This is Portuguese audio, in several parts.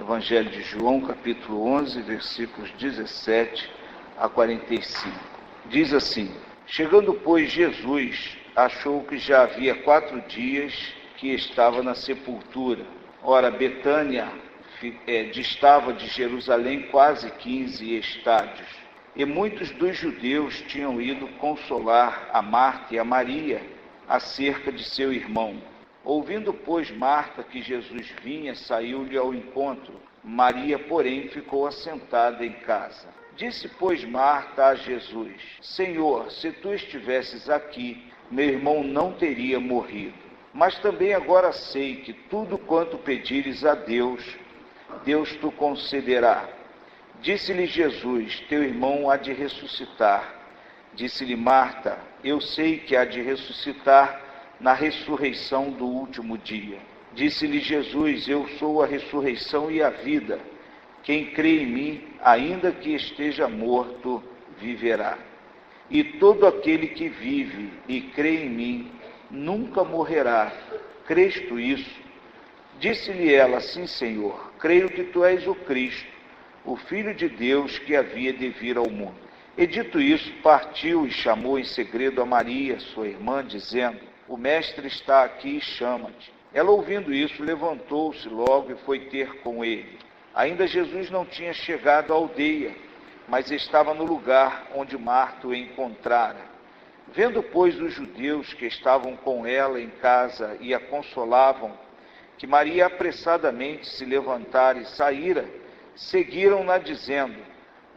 Evangelho de João, capítulo 11, versículos 17 a 45. Diz assim: chegando, pois, Jesus, achou que já havia 4 dias que estava na sepultura. Ora, Betânia distava de Jerusalém quase 15 estádios. E muitos dos judeus tinham ido consolar a Marta e a Maria acerca de seu irmão. Ouvindo, pois, Marta que Jesus vinha, saiu-lhe ao encontro. Maria, porém, ficou assentada em casa. Disse, pois, Marta a Jesus: Senhor, se tu estivesses aqui, meu irmão não teria morrido. Mas também agora sei que tudo quanto pedires a Deus, Deus te concederá. Disse-lhe Jesus: teu irmão há de ressuscitar. Disse-lhe Marta: eu sei que há de ressuscitar na ressurreição do último dia. Disse-lhe Jesus: eu sou a ressurreição e a vida. Quem crê em mim, ainda que esteja morto, viverá. E todo aquele que vive e crê em mim, nunca morrerá. Crês tu isso? Disse-lhe ela: sim, Senhor, creio que tu és o Cristo, o Filho de Deus que havia de vir ao mundo. E dito isso, partiu e chamou em segredo a Maria, sua irmã, dizendo: o mestre está aqui e chama-te. Ela, ouvindo isso, levantou-se logo e foi ter com ele. Ainda Jesus não tinha chegado à aldeia, mas estava no lugar onde Marta o encontrara. Vendo, pois, os judeus que estavam com ela em casa e a consolavam, que Maria apressadamente se levantara e saíra, seguiram-na dizendo: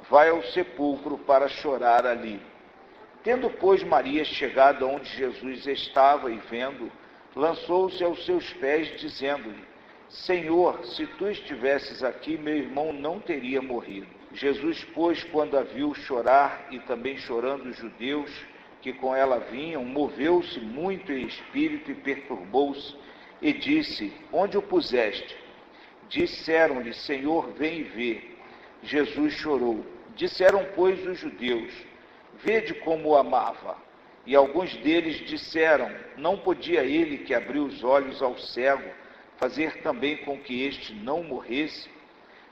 vai ao sepulcro para chorar ali. Tendo, pois, Maria chegado onde Jesus estava e vendo, lançou-se aos seus pés, dizendo-lhe: Senhor, se tu estivesses aqui, meu irmão não teria morrido. Jesus, pois, quando a viu chorar, e também chorando os judeus que com ela vinham, moveu-se muito em espírito e perturbou-se, e disse: onde o puseste? Disseram-lhe: Senhor, vem e vê. Jesus chorou. Disseram, pois, os judeus: vede como o amava. E alguns deles disseram: não podia ele, que abriu os olhos ao cego, fazer também com que este não morresse?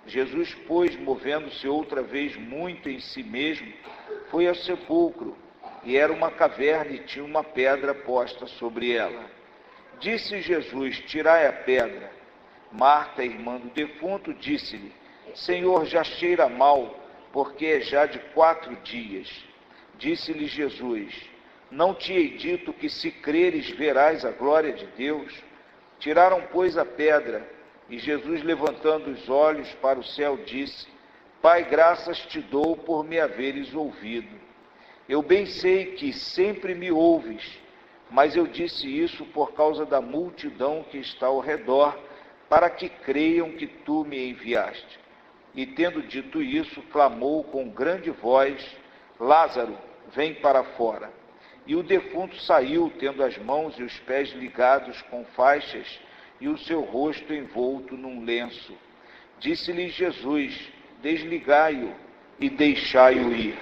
Jesus, pois, movendo-se outra vez muito em si mesmo, foi ao sepulcro, e era uma caverna e tinha uma pedra posta sobre ela. Disse Jesus: tirai a pedra. Marta, irmã do defunto, disse-lhe: Senhor, já cheira mal, porque é já de 4 dias. Disse-lhe Jesus: não te hei dito que, se creres, verás a glória de Deus? Tiraram, pois, a pedra, e Jesus, levantando os olhos para o céu, disse: Pai, graças te dou por me haveres ouvido. Eu bem sei que sempre me ouves, mas eu disse isso por causa da multidão que está ao redor, para que creiam que tu me enviaste. E tendo dito isso, clamou com grande voz: Lázaro, vem para fora. E o defunto saiu, tendo as mãos e os pés ligados com faixas, e o seu rosto envolto num lenço. Disse-lhe Jesus: desligai-o e deixai-o ir.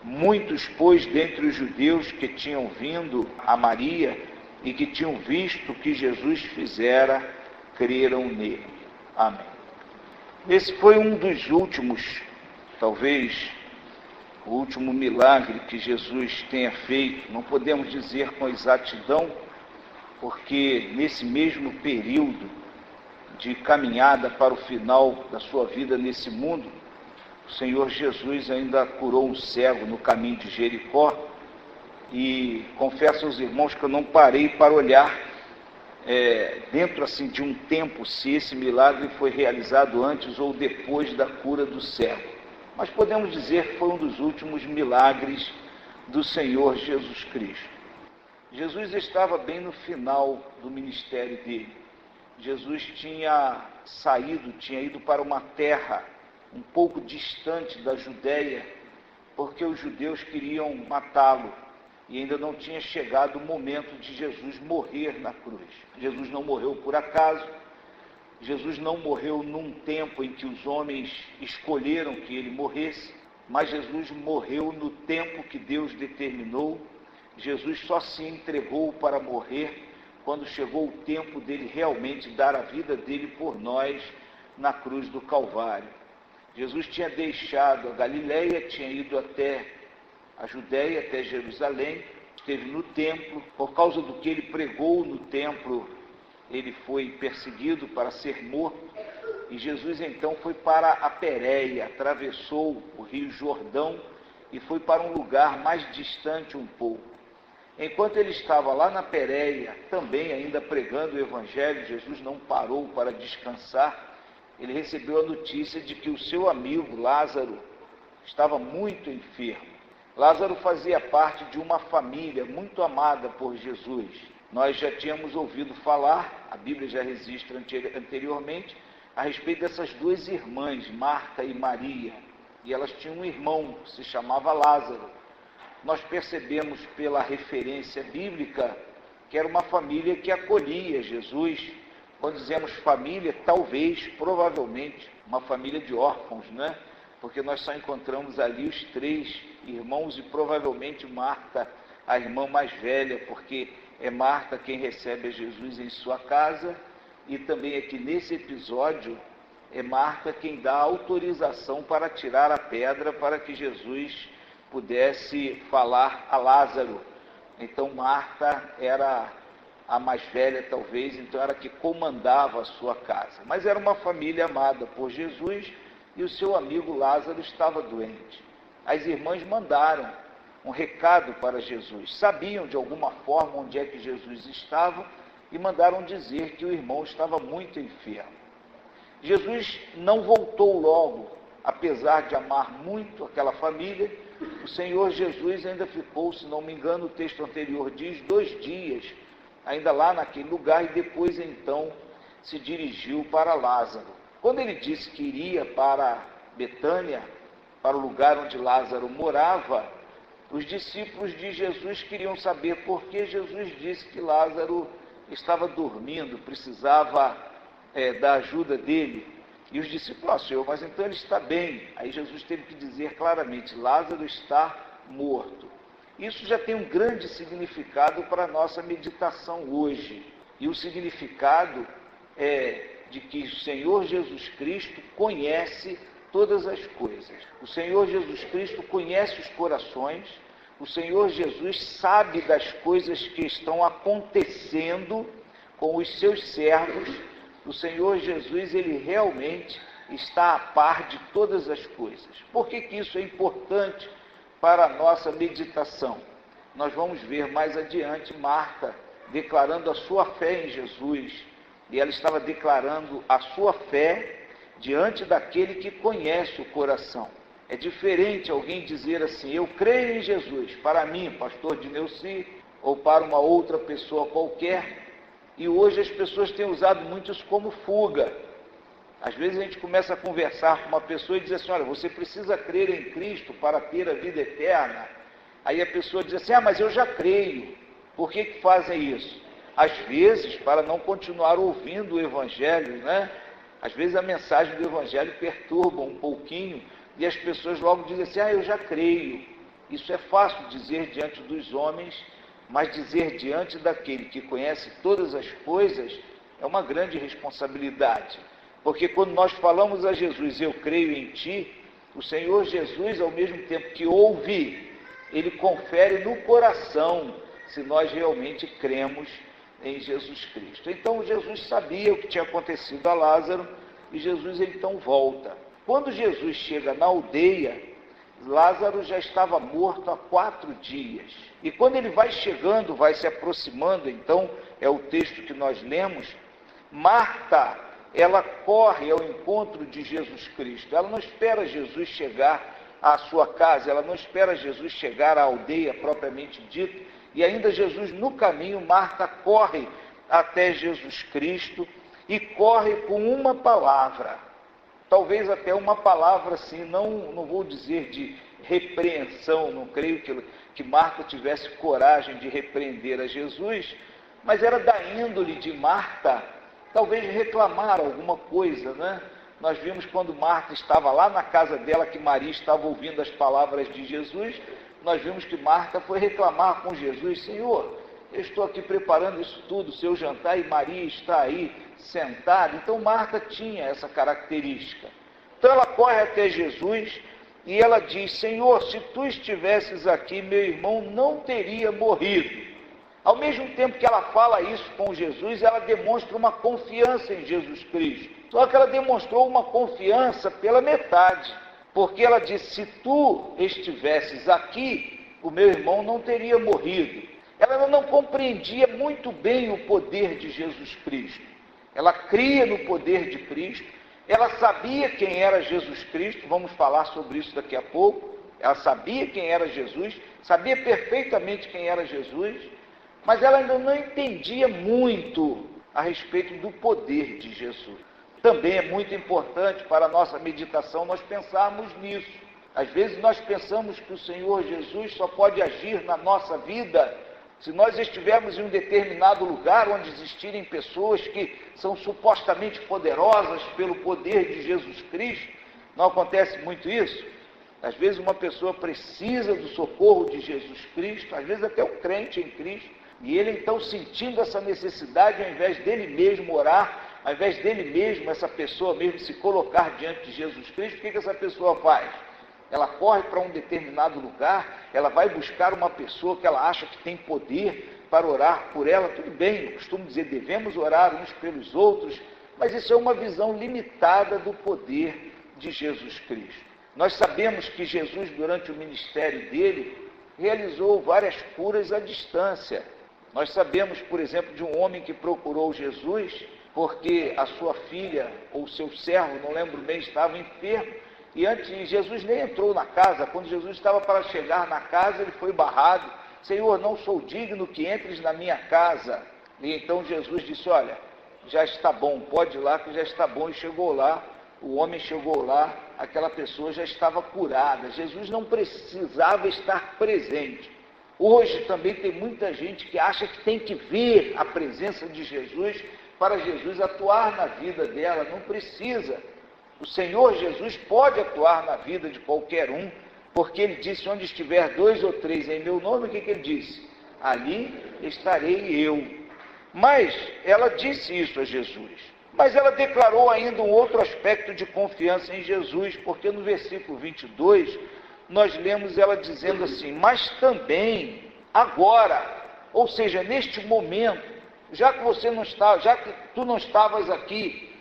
Muitos, pois, dentre os judeus que tinham vindo a Maria e que tinham visto o que Jesus fizera, creram nele. Amém. Esse foi um dos últimos, talvez o último milagre que Jesus tenha feito. Não podemos dizer com exatidão, porque nesse mesmo período de caminhada para o final da sua vida nesse mundo, o Senhor Jesus ainda curou um cego no caminho de Jericó. E confesso aos irmãos que eu não parei para olhar dentro assim de um tempo, se esse milagre foi realizado antes ou depois da cura do cego. Mas podemos dizer que foi um dos últimos milagres do Senhor Jesus Cristo. Jesus estava bem no final do ministério dele. Jesus tinha ido para uma terra um pouco distante da Judéia, porque os judeus queriam matá-lo. E ainda não tinha chegado o momento de Jesus morrer na cruz. Jesus não morreu por acaso. Jesus não morreu num tempo em que os homens escolheram que ele morresse, mas Jesus morreu no tempo que Deus determinou. Jesus só se entregou para morrer quando chegou o tempo dele realmente dar a vida dele por nós, na cruz do Calvário. Jesus tinha deixado a Galileia, tinha ido até a Judéia, até Jerusalém, esteve no templo. Por causa do que ele pregou no templo, ele foi perseguido para ser morto. E Jesus então foi para a Pérea, atravessou o rio Jordão e foi para um lugar mais distante um pouco. Enquanto ele estava lá na Pérea, também ainda pregando o Evangelho, Jesus não parou para descansar. Ele recebeu a notícia de que o seu amigo Lázaro estava muito enfermo. Lázaro fazia parte de uma família muito amada por Jesus. Nós já tínhamos ouvido falar, a Bíblia já registra anteriormente, a respeito dessas duas irmãs, Marta e Maria. E elas tinham um irmão que se chamava Lázaro. Nós percebemos pela referência bíblica que era uma família que acolhia Jesus. Quando dizemos família, talvez, provavelmente, uma família de órfãos, né? Porque nós só encontramos ali os três irmãos e provavelmente Marta, a irmã mais velha, porque é Marta quem recebe a Jesus em sua casa, e também aqui nesse episódio é Marta quem dá autorização para tirar a pedra para que Jesus pudesse falar a Lázaro. Então Marta era a mais velha talvez, então era que comandava a sua casa. Mas era uma família amada por Jesus e o seu amigo Lázaro estava doente. As irmãs mandaram um recado para Jesus, sabiam de alguma forma onde é que Jesus estava e mandaram dizer que o irmão estava muito enfermo. Jesus não voltou logo, apesar de amar muito aquela família. O Senhor Jesus ainda ficou, se não me engano, o texto anterior diz, 2 dias ainda lá naquele lugar, e depois então se dirigiu para Lázaro. Quando ele disse que iria para Betânia, para o lugar onde Lázaro morava, os discípulos de Jesus queriam saber por que Jesus disse que Lázaro estava dormindo, precisava da ajuda dele. E os discípulos, Senhor, mas então ele está bem. Aí Jesus teve que dizer claramente, Lázaro está morto. Isso já tem um grande significado para a nossa meditação hoje. E o significado é de que o Senhor Jesus Cristo conhece todas as coisas. O Senhor Jesus Cristo conhece os corações. O Senhor Jesus sabe das coisas que estão acontecendo com os seus servos. O Senhor Jesus, ele realmente está a par de todas as coisas. Por que isso é importante para a nossa meditação? Nós vamos ver mais adiante Marta declarando a sua fé em Jesus, e ela estava declarando a sua fé diante daquele que conhece o coração. É diferente alguém dizer assim, eu creio em Jesus, para mim, pastor Dineuci, ou para uma outra pessoa qualquer, e hoje as pessoas têm usado muito isso como fuga. Às vezes a gente começa a conversar com uma pessoa e diz assim, olha, você precisa crer em Cristo para ter a vida eterna. Aí a pessoa diz assim, mas eu já creio. Por que fazem isso? Às vezes, para não continuar ouvindo o Evangelho, né? Às vezes a mensagem do Evangelho perturba um pouquinho e as pessoas logo dizem assim, eu já creio. Isso é fácil dizer diante dos homens, mas dizer diante daquele que conhece todas as coisas é uma grande responsabilidade. Porque quando nós falamos a Jesus, eu creio em ti, o Senhor Jesus, ao mesmo tempo que ouve, ele confere no coração se nós realmente cremos em Jesus Cristo. Então Jesus sabia o que tinha acontecido a Lázaro e Jesus então volta. Quando Jesus chega na aldeia, Lázaro já estava morto há 4 dias. E quando ele vai chegando, vai se aproximando, então é o texto que nós lemos, Marta, ela corre ao encontro de Jesus Cristo. Ela não espera Jesus chegar à sua casa, ela não espera Jesus chegar à aldeia propriamente dita, e ainda Jesus no caminho, Marta corre até Jesus Cristo e corre com uma palavra, talvez até uma palavra assim, não vou dizer de repreensão, não creio que Marta tivesse coragem de repreender a Jesus, mas era da índole de Marta, talvez reclamar alguma coisa, né? Nós vimos quando Marta estava lá na casa dela, que Maria estava ouvindo as palavras de Jesus, nós vimos que Marta foi reclamar com Jesus, Senhor, eu estou aqui preparando isso tudo, seu jantar, e Maria está aí sentada. Então Marta tinha essa característica. Então ela corre até Jesus e ela diz: Senhor, se tu estivesses aqui, meu irmão não teria morrido. Ao mesmo tempo que ela fala isso com Jesus, ela demonstra uma confiança em Jesus Cristo. Só que ela demonstrou uma confiança pela metade, porque ela disse: se tu estivesses aqui, o meu irmão não teria morrido. Ela não compreendia muito bem o poder de Jesus Cristo. Ela cria no poder de Cristo, ela sabia quem era Jesus Cristo, vamos falar sobre isso daqui a pouco. Ela sabia quem era Jesus, sabia perfeitamente quem era Jesus, mas ela ainda não entendia muito a respeito do poder de Jesus. Também é muito importante para a nossa meditação nós pensarmos nisso. Às vezes nós pensamos que o Senhor Jesus só pode agir na nossa vida se nós estivermos em um determinado lugar onde existirem pessoas que são supostamente poderosas pelo poder de Jesus Cristo. Não acontece muito isso? Às vezes uma pessoa precisa do socorro de Jesus Cristo, às vezes até um crente em Cristo, e ele então, sentindo essa necessidade, ao invés dele mesmo orar, ao invés dele mesmo, essa pessoa mesmo se colocar diante de Jesus Cristo, o que essa pessoa faz? Ela corre para um determinado lugar, ela vai buscar uma pessoa que ela acha que tem poder para orar por ela. Tudo bem, eu costumo dizer, devemos orar uns pelos outros, mas isso é uma visão limitada do poder de Jesus Cristo. Nós sabemos que Jesus, durante o ministério dele, realizou várias curas à distância. Nós sabemos, por exemplo, de um homem que procurou Jesus porque a sua filha ou seu servo, não lembro bem, estava enfermo, e antes Jesus nem entrou na casa. Quando Jesus estava para chegar na casa, ele foi barrado: Senhor, não sou digno que entres na minha casa. E então Jesus disse: olha, já está bom, pode ir lá que já está bom. E chegou lá, o homem chegou lá, aquela pessoa já estava curada. Jesus não precisava estar presente. Hoje também tem muita gente que acha que tem que ver a presença de Jesus para Jesus atuar na vida dela. Não precisa. O Senhor Jesus pode atuar na vida de qualquer um, porque ele disse: onde estiver 2 ou 3 em meu nome, o que ele disse? Ali estarei eu. Mas ela disse isso a Jesus. Mas ela declarou ainda um outro aspecto de confiança em Jesus, porque no versículo 22, nós lemos ela dizendo assim: mas também agora, ou seja, neste momento, já que você não está, já que tu não estavas aqui,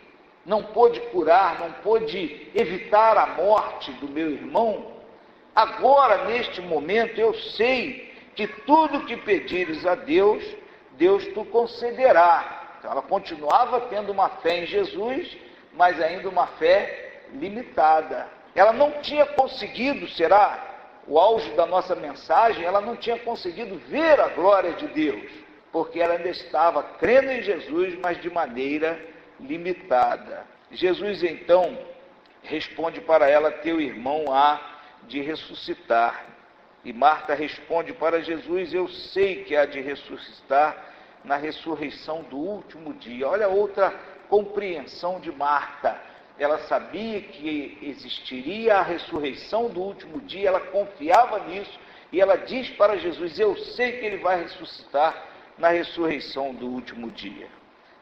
não pôde curar, não pôde evitar a morte do meu irmão, agora, neste momento, eu sei que tudo que pedires a Deus, Deus te concederá. Então, ela continuava tendo uma fé em Jesus, mas ainda uma fé limitada. Ela não tinha conseguido, será o auge da nossa mensagem, ela não tinha conseguido ver a glória de Deus, porque ela ainda estava crendo em Jesus, mas de maneira limitada. Jesus então responde para ela: teu irmão há de ressuscitar. E Marta responde para Jesus: eu sei que há de ressuscitar na ressurreição do último dia. Olha outra compreensão de Marta. Ela sabia que existiria a ressurreição do último dia, ela confiava nisso, e ela diz para Jesus: eu sei que ele vai ressuscitar na ressurreição do último dia.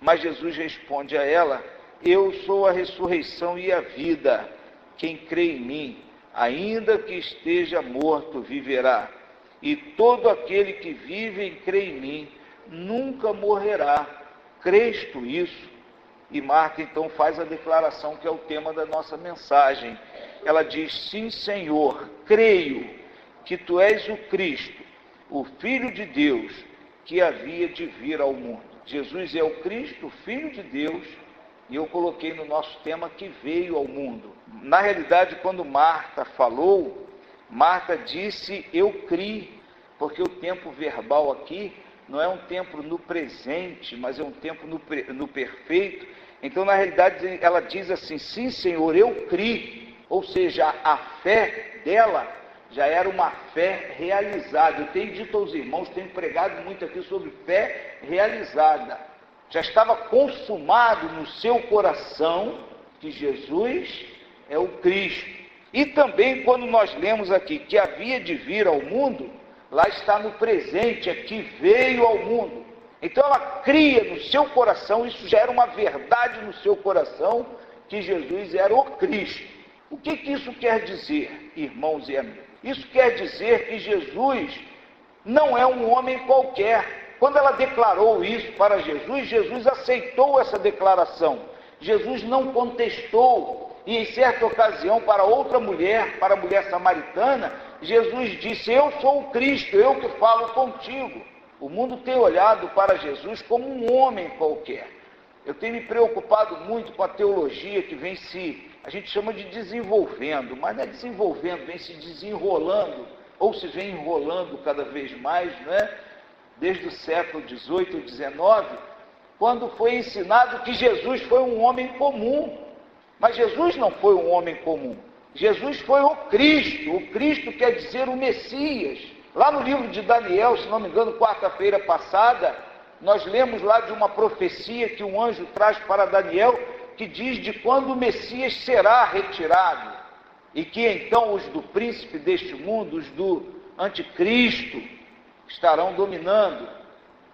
Mas Jesus responde a ela: eu sou a ressurreição e a vida. Quem crê em mim, ainda que esteja morto, viverá. E todo aquele que vive e crê em mim, nunca morrerá. Crês tu isso? E Marta então faz a declaração que é o tema da nossa mensagem. Ela diz: sim, Senhor, creio que tu és o Cristo, o Filho de Deus, que havia de vir ao mundo. Jesus é o Cristo, o Filho de Deus, e eu coloquei no nosso tema que veio ao mundo. Na realidade, quando Marta falou, Marta disse: eu criei, porque o tempo verbal aqui não é um tempo no presente, mas é um tempo no perfeito. Então, na realidade, ela diz assim: sim, Senhor, eu criei. Ou seja, a fé dela já era uma fé realizada. Eu tenho dito aos irmãos, tenho pregado muito aqui sobre fé realizada. Já estava consumado no seu coração que Jesus é o Cristo. E também quando nós lemos aqui que havia de vir ao mundo, Lá está no presente, aqui, veio ao mundo. Então ela cria no seu coração, isso já era uma verdade no seu coração, que Jesus era o Cristo. O que isso quer dizer, irmãos e amigos? Isso quer dizer que Jesus não é um homem qualquer. Quando ela declarou isso para Jesus, Jesus aceitou essa declaração. Jesus não contestou. E em certa ocasião, para outra mulher, para a mulher samaritana, Jesus disse: eu sou o Cristo, eu que falo contigo. O mundo tem olhado para Jesus como um homem qualquer. Eu tenho me preocupado muito com a teologia que vem a gente chama de desenvolvendo, mas não é desenvolvendo, vem se desenrolando, ou se vem enrolando cada vez mais, não é? Desde o século XVIII ou XIX, quando foi ensinado que Jesus foi um homem comum. Mas Jesus não foi um homem comum. Jesus foi o Cristo. O Cristo quer dizer o Messias. Lá no livro de Daniel, se não me engano, quarta-feira passada, nós lemos lá de uma profecia que um anjo traz para Daniel, que diz de quando o Messias será retirado, e que então os do príncipe deste mundo, os do anticristo, estarão dominando.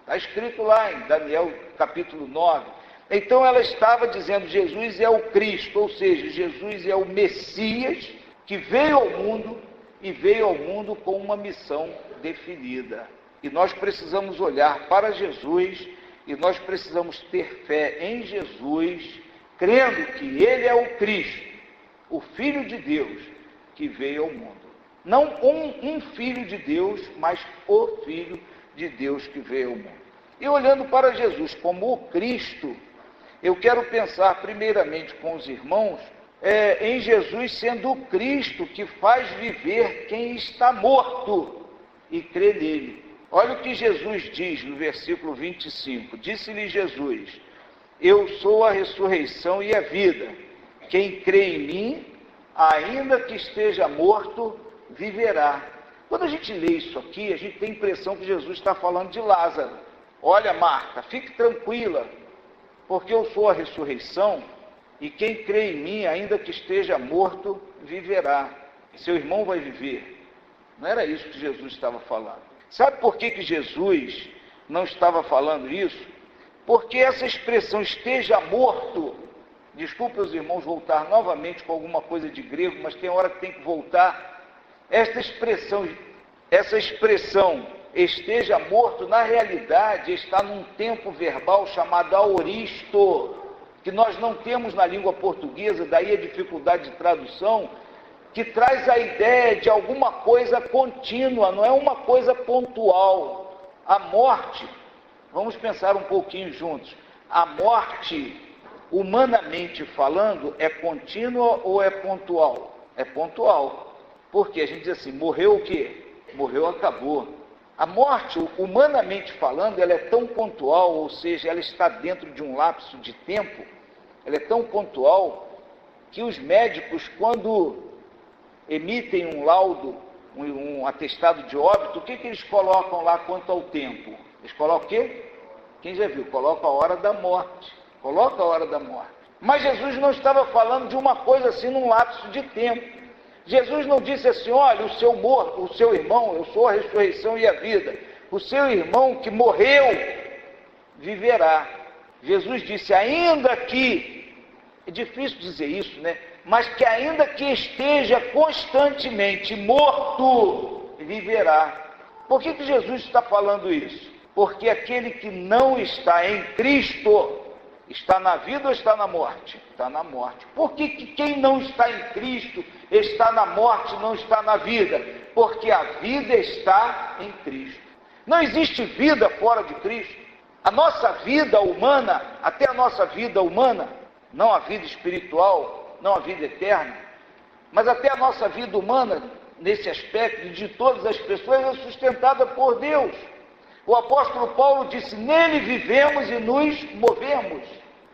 Está escrito lá em Daniel capítulo 9. Então ela estava dizendo: Jesus é o Cristo, ou seja, Jesus é o Messias que veio ao mundo, e veio ao mundo com uma missão definida. E nós precisamos olhar para Jesus, e nós precisamos ter fé em Jesus, crendo que Ele é o Cristo, o Filho de Deus que veio ao mundo. Não um Filho de Deus, mas o Filho de Deus que veio ao mundo. E olhando para Jesus como o Cristo, eu quero pensar primeiramente com os irmãos em Jesus sendo o Cristo que faz viver quem está morto e crê nele. Olha o que Jesus diz no versículo 25. Disse-lhe Jesus: eu sou a ressurreição e a vida. Quem crê em mim, ainda que esteja morto, viverá. Quando a gente lê isso aqui, a gente tem a impressão que Jesus está falando de Lázaro. Olha, Marta, fique tranquila, porque eu sou a ressurreição, e quem crê em mim, ainda que esteja morto, viverá. Seu irmão vai viver. Não era isso que Jesus estava falando. Sabe por que Jesus não estava falando isso? Porque essa expressão esteja morto, desculpe os irmãos voltar novamente com alguma coisa de grego, mas tem hora que tem que voltar. Essa expressão esteja morto, na realidade, está num tempo verbal chamado aoristo, que nós não temos na língua portuguesa, daí a dificuldade de tradução, que traz a ideia de alguma coisa contínua, não é uma coisa pontual. A morte, vamos pensar um pouquinho juntos, a morte, humanamente falando, é contínua ou é pontual? É pontual. Porque a gente diz assim, morreu o quê? Morreu, acabou. A morte, humanamente falando, ela é tão pontual, ou seja, ela está dentro de um lapso de tempo, ela é tão pontual, que os médicos, quando emitem um laudo, um atestado de óbito, o que eles colocam lá quanto ao tempo? Eles colocam o quê? Quem já viu? Coloca a hora da morte. Coloca a hora da morte. Mas Jesus não estava falando de uma coisa assim num lapso de tempo. Jesus não disse assim: olha, o seu irmão, eu sou a ressurreição e a vida. O seu irmão que morreu, viverá. Jesus disse, ainda que, é difícil dizer isso, né? Mas que ainda que esteja constantemente morto, viverá. Por que Jesus está falando isso? Porque aquele que não está em Cristo, está na vida ou está na morte? Está na morte. Por que quem não está em Cristo está na morte, não está na vida? Porque a vida está em Cristo. Não existe vida fora de Cristo. A nossa vida humana, até a nossa vida humana, não a vida espiritual, não a vida eterna, mas até a nossa vida humana, nesse aspecto de todas as pessoas, é sustentada por Deus. O apóstolo Paulo disse, nele vivemos e nos movemos.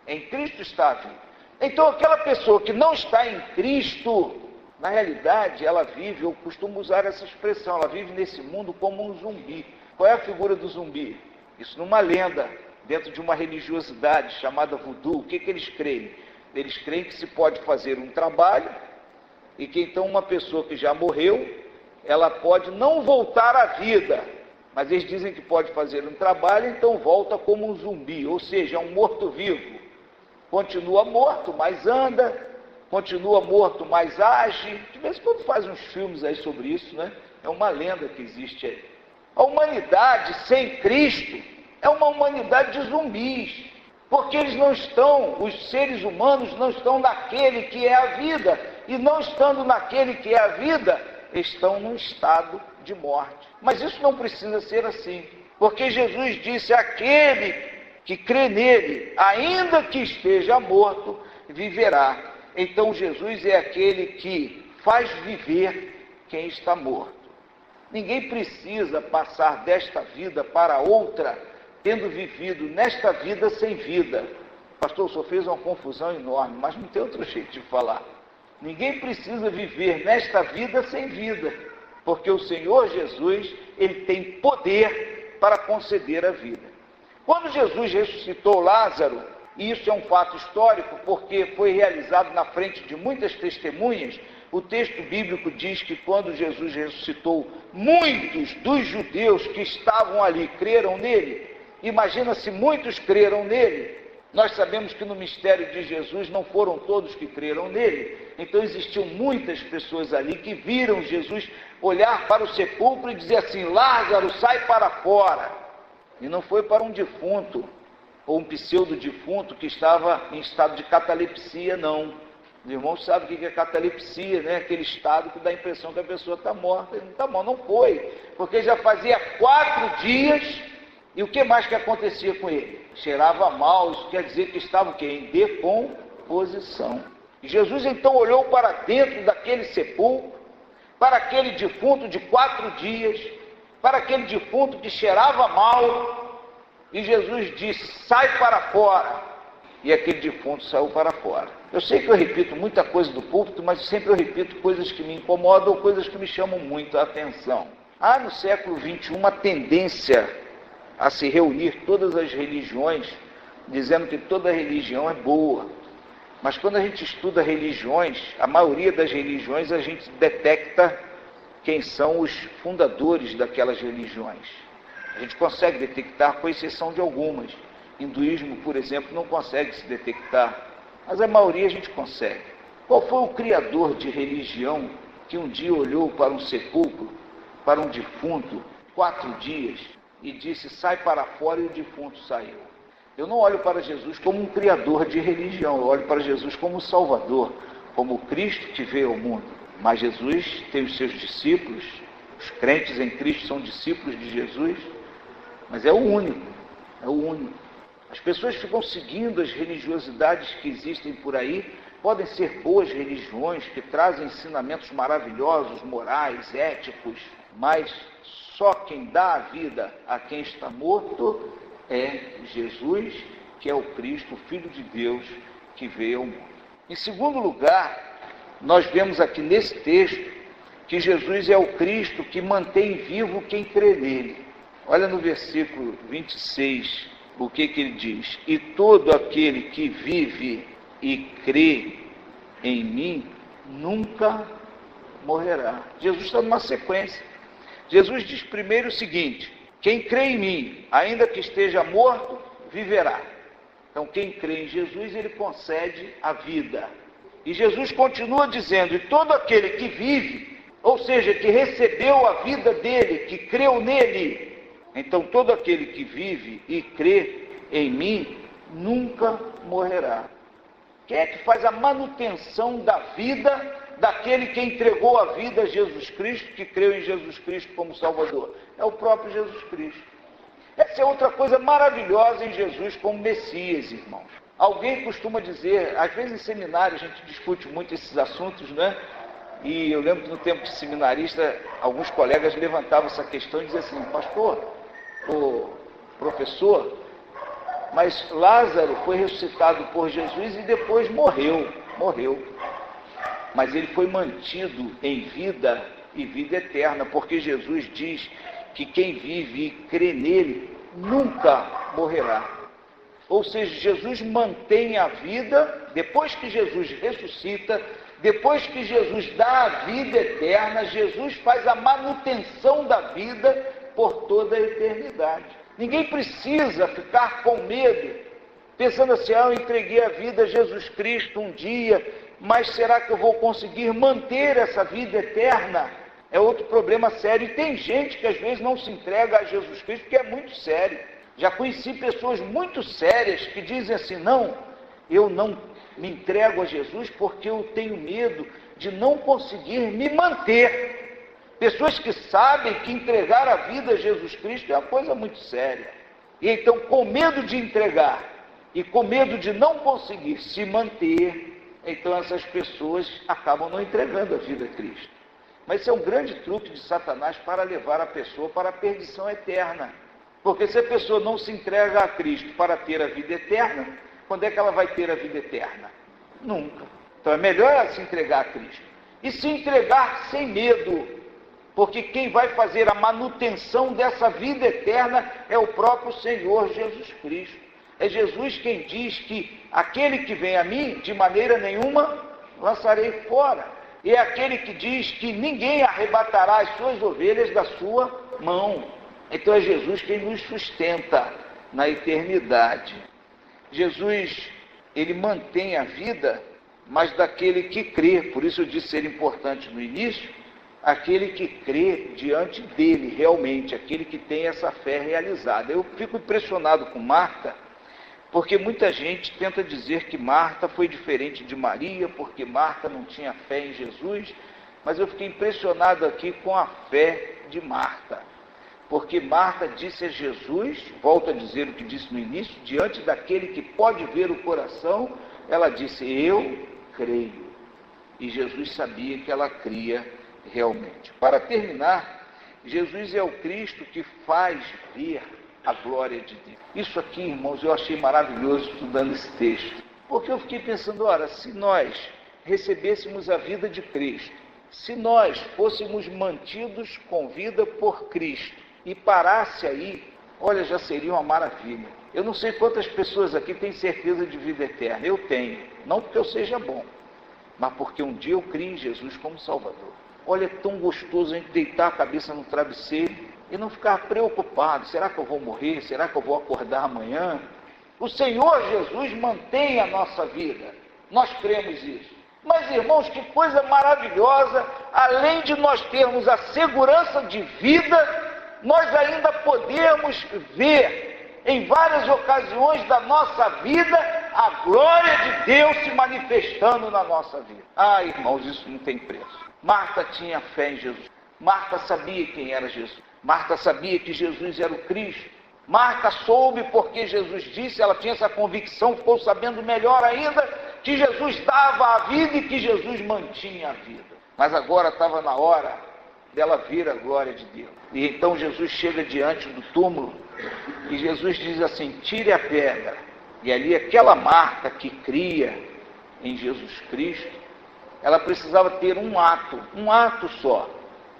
Em Cristo está a vida. Então aquela pessoa que não está em Cristo, na realidade ela vive, eu costumo usar essa expressão, ela vive nesse mundo como um zumbi. Qual é a figura do zumbi? Isso numa lenda, dentro de uma religiosidade chamada voodoo. O que eles creem? Eles creem que se pode fazer um trabalho e que então uma pessoa que já morreu, ela pode não voltar à vida, mas eles dizem que pode fazer um trabalho, então volta como um zumbi, ou seja, um morto-vivo. Continua morto, mas anda, continua morto, mas age. De vez em quando faz uns filmes aí sobre isso, né? É uma lenda que existe aí. A humanidade sem Cristo é uma humanidade de zumbis, porque eles não estão, os seres humanos não estão naquele que é a vida, e não estando naquele que é a vida, estão num estado de morte. Mas isso não precisa ser assim, porque Jesus disse: aquele que crê nele, ainda que esteja morto, viverá. Então Jesus é aquele que faz viver quem está morto. Ninguém precisa passar desta vida para outra, tendo vivido nesta vida sem vida. Pastor, o senhor fez uma confusão enorme, mas não tem outro jeito de falar. Ninguém precisa viver nesta vida sem vida, porque o Senhor Jesus, ele tem poder para conceder a vida. Quando Jesus ressuscitou Lázaro, e isso é um fato histórico, porque foi realizado na frente de muitas testemunhas, o texto bíblico diz que quando Jesus ressuscitou, muitos dos judeus que estavam ali creram nele. Imagina se muitos creram nele. Nós sabemos que no mistério de Jesus não foram todos que creram nele. Então existiam muitas pessoas ali que viram Jesus olhar para o sepulcro e dizer assim: Lázaro, sai para fora. E não foi para um defunto, ou um pseudo-defunto que estava em estado de catalepsia, não. Os irmãos sabem o que é catalepsia, né? Aquele estado que dá a impressão que a pessoa está morta. Ele não está morta, não foi, porque já fazia 4 dias, e o que mais que acontecia com ele? Cheirava mal, isso quer dizer que estava o quê? Em decomposição. E Jesus então olhou para dentro daquele sepulcro, para aquele defunto de 4 dias, para aquele defunto que cheirava mal, e Jesus disse: sai para fora. E aquele defunto saiu para fora. Eu sei que eu repito muita coisa do púlpito, mas sempre eu repito coisas que me incomodam ou coisas que me chamam muito a atenção. Há no século XXI uma tendência a se reunir todas as religiões, dizendo que toda religião é boa. Mas quando a gente estuda religiões, a maioria das religiões, a gente detecta quem são os fundadores daquelas religiões. A gente consegue detectar, com exceção de algumas. Hinduísmo, por exemplo, não consegue se detectar, mas a maioria a gente consegue. Qual foi o criador de religião que um dia olhou para um sepulcro, para um defunto, 4 dias, e disse: sai para fora, e o defunto saiu? Eu não olho para Jesus como um criador de religião, eu olho para Jesus como um Salvador, como o Cristo que veio ao mundo. Mas Jesus tem os seus discípulos, os crentes em Cristo são discípulos de Jesus, mas é o único, é o único. As pessoas ficam seguindo as religiosidades que existem por aí, podem ser boas religiões, que trazem ensinamentos maravilhosos, morais, éticos, mas só quem dá a vida a quem está morto é Jesus, que é o Cristo, o Filho de Deus, que veio ao mundo. Em segundo lugar, nós vemos aqui nesse texto que Jesus é o Cristo que mantém vivo quem crê nele. Olha no versículo 26, o que ele diz: e todo aquele que vive e crê em mim nunca morrerá. Jesus está numa sequência. Jesus diz primeiro o seguinte: quem crê em mim, ainda que esteja morto, viverá. Então quem crê em Jesus, ele concede a vida. E Jesus continua dizendo: e todo aquele que vive, ou seja, que recebeu a vida dele, que creu nele, então todo aquele que vive e crê em mim nunca morrerá. Quem é que faz a manutenção da vida daquele que entregou a vida a Jesus Cristo, que creu em Jesus Cristo como Salvador? É o próprio Jesus Cristo. Essa é outra coisa maravilhosa em Jesus como Messias, irmãos. Alguém costuma dizer, às vezes em seminário a gente discute muito esses assuntos, né? E eu lembro que no tempo de seminarista, alguns colegas levantavam essa questão e diziam assim: pastor, o professor, mas Lázaro foi ressuscitado por Jesus e depois morreu. Mas ele foi mantido em vida e vida eterna, porque Jesus diz que quem vive e crê nele nunca morrerá. Ou seja, Jesus mantém a vida, depois que Jesus ressuscita, Depois que Jesus dá a vida eterna, Jesus faz a manutenção da vida por toda a eternidade. Ninguém precisa ficar com medo, pensando assim, eu entreguei a vida a Jesus Cristo um dia, mas será que eu vou conseguir manter essa vida eterna? É outro problema sério. E tem gente que às vezes não se entrega a Jesus Cristo porque é muito sério. Já conheci pessoas muito sérias que dizem assim, não, eu não me entrego a Jesus porque eu tenho medo de não conseguir me manter. Pessoas que sabem que entregar a vida a Jesus Cristo é uma coisa muito séria. E então, com medo de entregar e com medo de não conseguir se manter, então essas pessoas acabam não entregando a vida a Cristo. Mas isso é um grande truque de Satanás para levar a pessoa para a perdição eterna. Porque se a pessoa não se entrega a Cristo para ter a vida eterna, quando é que ela vai ter a vida eterna? Nunca. Então é melhor ela se entregar a Cristo. E se entregar sem medo, porque quem vai fazer a manutenção dessa vida eterna é o próprio Senhor Jesus Cristo. É Jesus quem diz que aquele que vem a mim, de maneira nenhuma, lançarei fora. E é aquele que diz que ninguém arrebatará as suas ovelhas da sua mão. Então é Jesus quem nos sustenta na eternidade. Jesus, ele mantém a vida, mas daquele que crê. Por isso eu disse ser importante no início, aquele que crê diante dele realmente, aquele que tem essa fé realizada. Eu fico impressionado com Marta, porque muita gente tenta dizer que Marta foi diferente de Maria, porque Marta não tinha fé em Jesus, mas eu fiquei impressionado aqui com a fé de Marta. Porque Marta disse a Jesus, volto a dizer o que disse no início, diante daquele que pode ver o coração, ela disse, eu creio. E Jesus sabia que ela cria realmente. Para terminar, Jesus é o Cristo que faz ver a glória de Deus. Isso aqui, irmãos, eu achei maravilhoso estudando esse texto. Porque eu fiquei pensando, ora, se nós recebêssemos a vida de Cristo, se nós fôssemos mantidos com vida por Cristo, e parasse aí, olha, já seria uma maravilha. Eu não sei quantas pessoas aqui têm certeza de vida eterna. Eu tenho, não porque eu seja bom, mas porque um dia eu criei em Jesus como Salvador. Olha, é tão gostoso a gente deitar a cabeça no travesseiro e não ficar preocupado, será que eu vou morrer? Será que eu vou acordar amanhã? O Senhor Jesus mantém a nossa vida, nós cremos isso. Mas, irmãos, que coisa maravilhosa, além de nós termos a segurança de vida, nós ainda podemos ver em várias ocasiões da nossa vida a glória de Deus se manifestando na nossa vida. Ah, irmãos, isso não tem preço. Marta tinha fé em Jesus. Marta sabia quem era Jesus. Marta sabia que Jesus era o Cristo. Marta soube porque Jesus disse, ela tinha essa convicção, ficou sabendo melhor ainda que Jesus dava a vida e que Jesus mantinha a vida. Mas agora estava na hora dela ver a glória de Deus. E então Jesus chega diante do túmulo e Jesus diz assim, tire a pedra. E ali aquela Marta que cria em Jesus Cristo, ela precisava ter um ato só,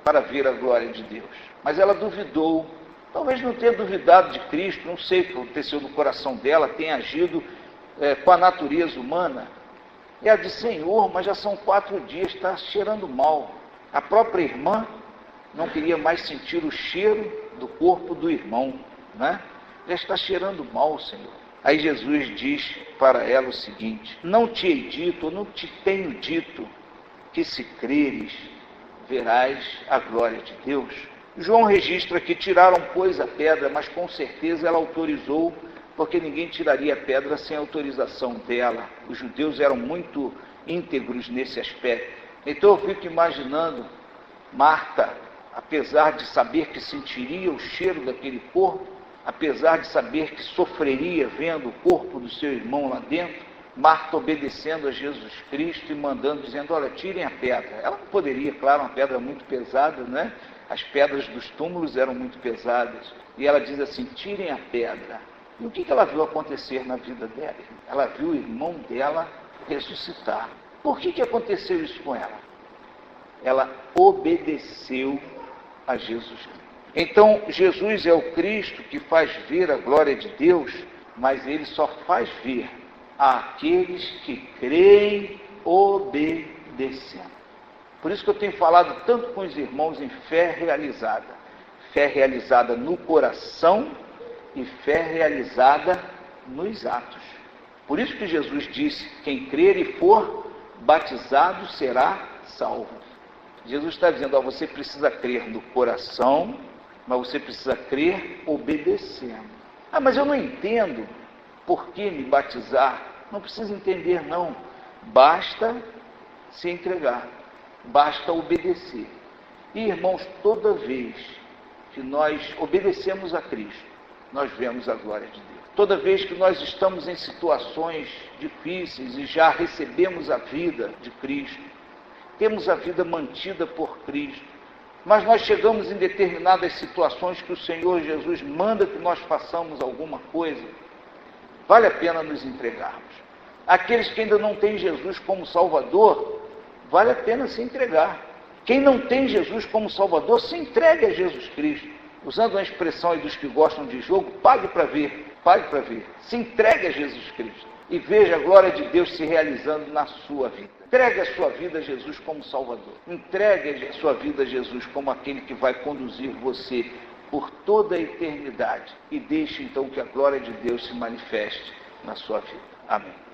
para ver a glória de Deus. Mas ela duvidou, talvez não tenha duvidado de Cristo, não sei o que aconteceu no coração dela, tenha agido com a natureza humana. E ela disse, Senhor, mas já são 4 dias, está cheirando mal. A própria irmã não queria mais sentir o cheiro do corpo do irmão, né? Já está cheirando mal, Senhor. Aí Jesus diz para ela o seguinte, não te hei dito, ou não te tenho dito, que se creres, verás a glória de Deus. João registra que tiraram, pois, a pedra, mas com certeza ela autorizou, porque ninguém tiraria a pedra sem autorização dela. Os judeus eram muito íntegros nesse aspecto. Então eu fico imaginando Marta, apesar de saber que sentiria o cheiro daquele corpo, apesar de saber que sofreria vendo o corpo do seu irmão lá dentro, Marta obedecendo a Jesus Cristo e mandando, dizendo, olha, tirem a pedra. Ela não poderia, claro, uma pedra muito pesada, né? As pedras dos túmulos eram muito pesadas. E ela diz assim, tirem a pedra. E o que ela viu acontecer na vida dela? Ela viu o irmão dela ressuscitar. Por que aconteceu isso com ela? Ela obedeceu a Jesus. Então, Jesus é o Cristo que faz ver a glória de Deus, mas ele só faz ver àqueles que creem obedecendo. obedecendo. Por isso que eu tenho falado tanto com os irmãos em fé realizada. Fé realizada no coração e fé realizada nos atos. Por isso que Jesus disse, quem crer e for batizado será salvo. Jesus está dizendo, ó, você precisa crer no coração, mas você precisa crer obedecendo. Ah, mas eu não entendo por que me batizar. Não precisa entender, não. Basta se entregar, basta obedecer. E, irmãos, toda vez que nós obedecemos a Cristo, nós vemos a glória de Deus. Toda vez que nós estamos em situações difíceis e já recebemos a vida de Cristo, temos a vida mantida por Cristo, mas nós chegamos em determinadas situações que o Senhor Jesus manda que nós façamos alguma coisa, vale a pena nos entregarmos. Aqueles que ainda não têm Jesus como Salvador, vale a pena se entregar. Quem não tem Jesus como Salvador, se entregue a Jesus Cristo. Usando uma expressão aí dos que gostam de jogo, pague para ver. Pague para ver. Se entregue a Jesus Cristo e veja a glória de Deus se realizando na sua vida. Entregue a sua vida a Jesus como Salvador. Entregue a sua vida a Jesus como aquele que vai conduzir você por toda a eternidade. E deixe então que a glória de Deus se manifeste na sua vida. Amém.